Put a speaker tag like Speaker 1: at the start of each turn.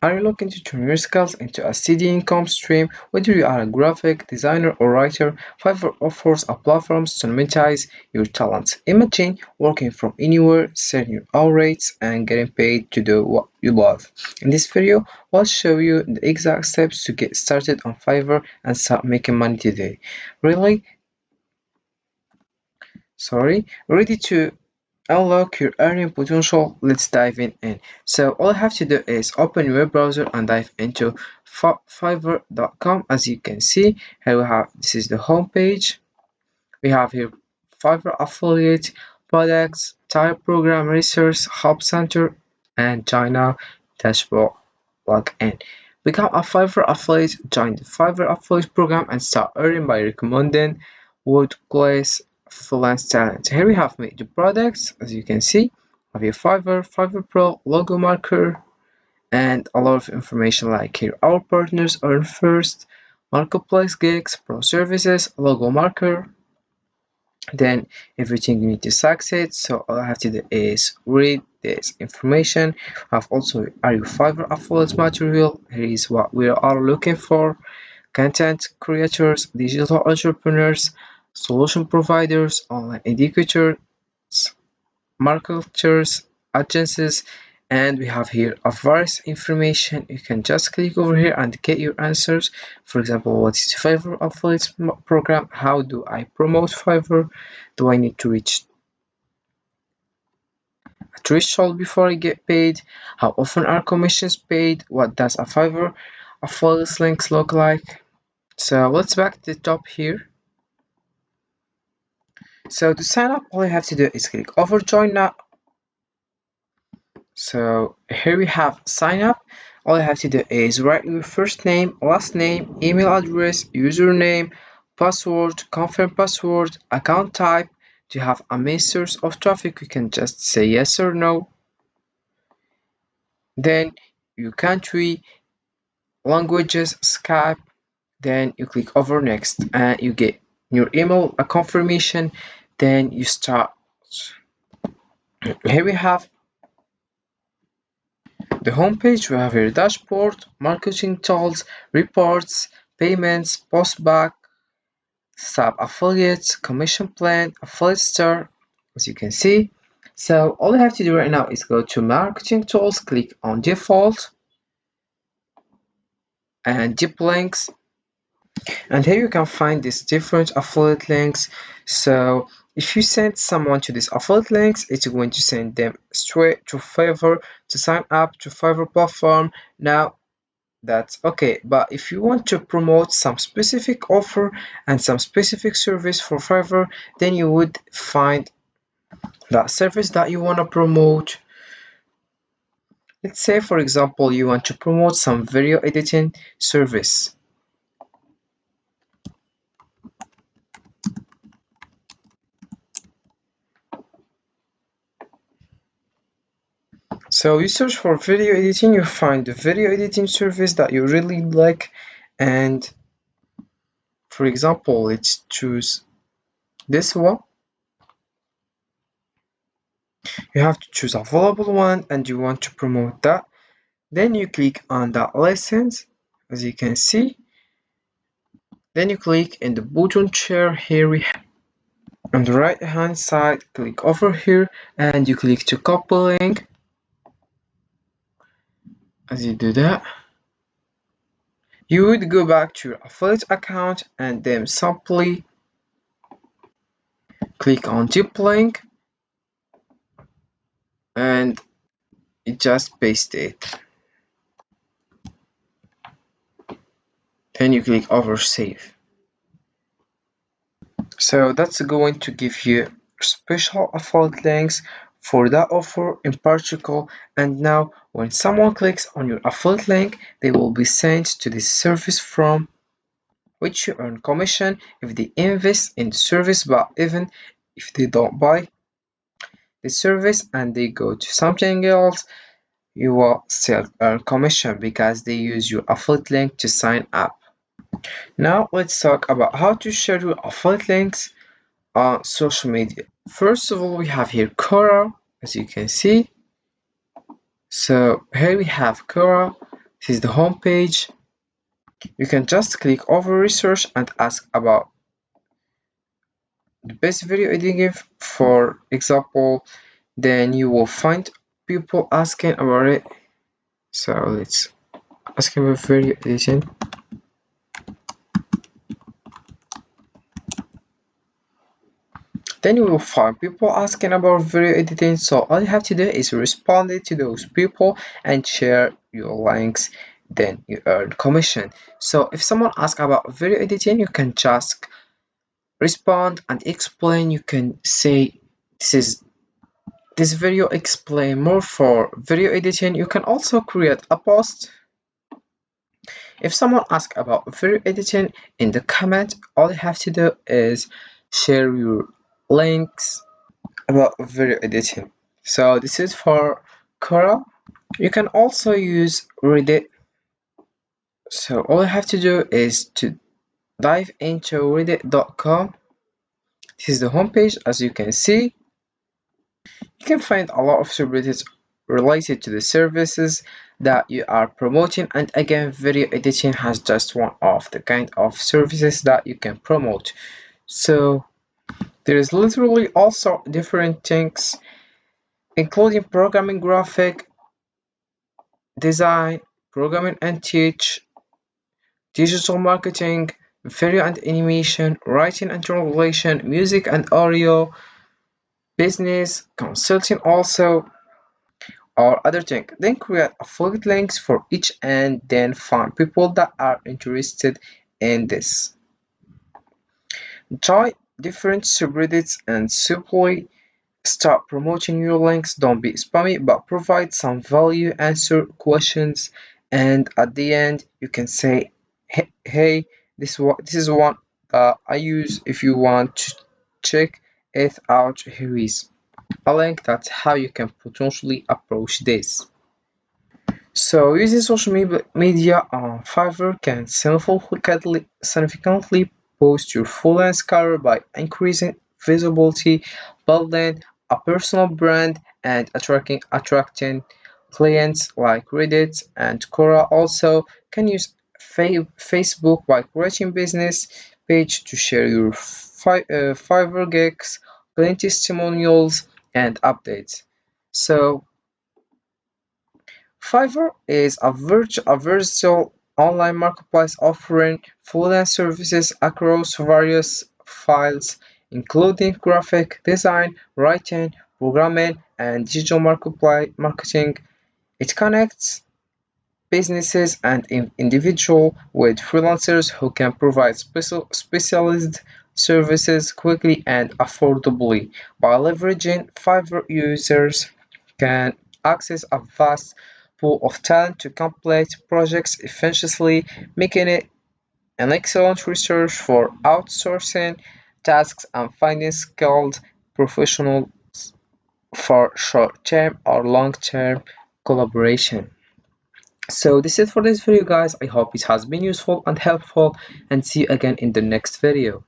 Speaker 1: Are you looking to turn your skills into a steady income stream? Whether you are a graphic designer or writer, Fiverr offers a platform to monetize your talents. Imagine working from anywhere, setting your own rates, and getting paid to do what you love. In this video, I'll show you the exact steps to get started on Fiverr and start making money today. Really? Ready to unlock your earning potential? Let's dive in. So all I have to do is open your web browser and dive into fiverr.com. As you can see, here we have, this is the home page. We have here Fiverr affiliate, products, type program, resource, hub center, and China dashboard plugin. Become a Fiverr affiliate, join the Fiverr affiliate program, and start earning by recommending workplace freelance talent. Here we have made the products, as you can see. Have your Fiverr Pro, logo marker, and a lot of information like here. Our partners earn first, marketplace gigs, pro services, logo marker, then everything you need to succeed. So all I have to do is read this information. Have also, are you Fiverr affiliate material? Here is what we are looking for: content creators, digital entrepreneurs, solution providers, online educators, marketers, agencies, and we have here a various information. You can just click over here and get your answers. For example, what is Fiverr affiliate program? How do I promote Fiverr? Do I need to reach a threshold before I get paid? How often are commissions paid? What does a Fiverr affiliate links look like? So let's back to the top here. So to sign up, all I have to do is click over join now. So here we have sign up. All you have to do is write your first name, last name, email address, username, password, confirm password, account type. Do you have a main source of traffic? You can just say yes or no. Then your country, languages, Skype. Then you click over next and you get your email a confirmation. Then you start. Here we have the homepage. We have here dashboard, marketing tools, reports, payments, postback, sub affiliates, commission plan, affiliate star, as you can see. So all you have to do right now is go to marketing tools, click on default and deep links, and here you can find these different affiliate links. So if you send someone to these affiliate links, it's going to send them straight to Fiverr to sign up to Fiverr platform. Now that's okay, but if you want to promote some specific offer and some specific service for Fiverr, then you would find that service that you want to promote. Let's say, for example, you want to promote some video editing service. So you search for video editing, you find the video editing service that you really like, and for example, let's choose this one. You have to choose a available one and you want to promote that. Then you click on that license, as you can see. Then you click in the button share. Here we have on the right hand side, click over here and you click to copy link. As you do that, you would go back to your affiliate account and then simply click on deep link and you just paste it. Then you click over save. So that's going to give you special affiliate links for that offer in particular, and now when someone clicks on your affiliate link, they will be sent to this service from which you earn commission if they invest in the service, but even if they don't buy the service and they go to something else, you will still earn commission because they use your affiliate link to sign up. Now let's talk about how to share your affiliate links on social media. First of all, we have here Quora, as you can see. So here we have Quora. This is the home page. You can just click over research and ask about the best video editing, for example. Then you will find people asking about it. So let's ask about video editing. Then you will find people asking about video editing. So all you have to do is respond to those people and share your links. Then you earn commission. So if someone asks about video editing, you can just respond and explain. You can say this video explain more for video editing. You can also create a post. If someone asks about video editing in the comment, all you have to do is share your links about video editing. So this is for Quora. You can also use Reddit. So all you have to do is to dive into reddit.com. This is the homepage. As you can see, you can find a lot of subreddits related to the services that you are promoting. And again, video editing has just one of the kind of services that you can promote. So there is literally also different things, including programming, graphic design, programming and teach, digital marketing, video and animation, writing and translation, music and audio, business, consulting also, or other thing. Then create affiliate links for each and then find people that are interested in this. Try different subreddits and simply start promoting your links. Don't be spammy, but provide some value, answer questions, and at the end you can say, hey, this is one I use. If you want to check it out, here is a link. That's how you can potentially approach this. So using social media on Fiverr can significantly boost your freelance career by increasing visibility, building a personal brand, and attracting clients like Reddit and Quora. Also can use Facebook by creating business page to share your Fiverr gigs, client testimonials, and updates. So Fiverr is a versatile online marketplace offering freelance services across various fields, including graphic design, writing, programming, and digital marketing. It connects businesses and individuals with freelancers who can provide specialized services quickly and affordably. By leveraging Fiverr, users can access a vast pool of talent to complete projects efficiently, making it an excellent resource for outsourcing tasks and finding skilled professionals for short-term or long-term collaboration. So this is for this video, guys. I hope it has been useful and helpful, and see you again in the next video.